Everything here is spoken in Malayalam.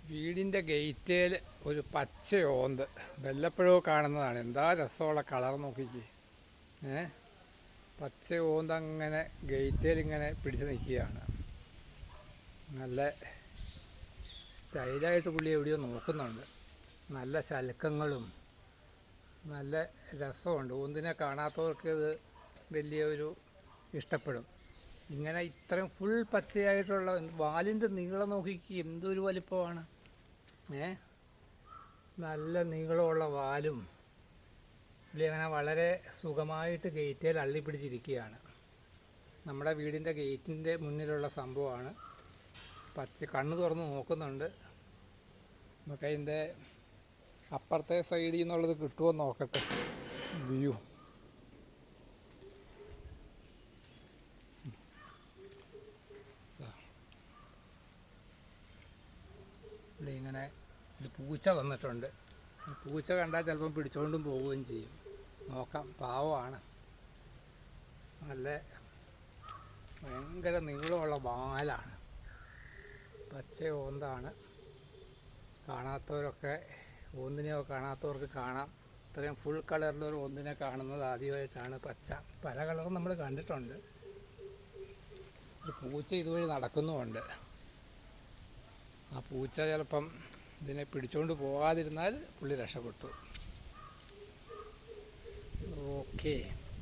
വീടിൻ്റെ ഗേറ്റിൽ ഒരു പച്ച ഓന്ത് വല്ലപ്പോഴോ കാണുന്നതാണ്. എന്താ രസമുള്ള കളർ നോക്കിക്ക്. പച്ച ഓന്ത് അങ്ങനെ ഗേറ്റിൽ ഇങ്ങനെ പിടിച്ച് നിൽക്കുകയാണ്. നല്ല സ്റ്റൈലായിട്ട് പുള്ളി എവിടെയോ നോക്കുന്നുണ്ട്. നല്ല ശൽക്കങ്ങളും നല്ല രസമുണ്ട്. ഓന്തിനെ കാണാത്തവർക്ക് ഇത് വലിയൊരു ഇഷ്ടപ്പെടും. ഇങ്ങനെ ഇത്രയും ഫുൾ പച്ചയായിട്ടുള്ള വാലിൻ്റെ നീളം നോക്കിക്ക്, എന്തൊരു വലിപ്പമാണ്. നല്ല നീളമുള്ള വാലും പുള്ളി അങ്ങനെ വളരെ സുഖമായിട്ട് ഗേറ്റിൽ അള്ളിപ്പിടിച്ചിരിക്കുകയാണ്. നമ്മുടെ വീടിൻ്റെ ഗേറ്റിൻ്റെ മുന്നിലുള്ള സംഭവമാണ്. കണ്ണ് തുറന്ന് നോക്കുന്നുണ്ട്. നമുക്ക് അതിൻ്റെ അപ്പുറത്തെ സൈഡിൽ നിന്നുള്ളത് കിട്ടുമോ നോക്കട്ടെ. വ്യൂ പുള്ളി ഇങ്ങനെ ഒരു പൂച്ച വന്നിട്ടുണ്ട്. പൂച്ച കണ്ടാൽ ചിലപ്പം പിടിച്ചുകൊണ്ടും പോവുകയും ചെയ്യും. നോക്കാം, പാവമാണ്. നല്ല ഭയങ്കര നീളമുള്ള വാലാണ്. പച്ച ഓന്താണ്. കാണാത്തവരൊക്കെ ഓന്തിനെയൊക്കെ കാണാത്തവർക്ക് കാണാം. ഇത്രയും ഫുൾ കളറിലൊരു ഓന്തിനെ കാണുന്നത് ആദ്യമായിട്ടാണ്. പച്ച പല കളറും നമ്മൾ കണ്ടിട്ടുണ്ട്. ഒരു പൂച്ച ഇതുവഴി നടക്കുന്നുമുണ്ട്. ആ പൂച്ച ചിലപ്പം ഇതിനെ പിടിച്ചുകൊണ്ട് പോകാതിരുന്നാൽ പുള്ളി രക്ഷപ്പെട്ടു. ഓക്കേ.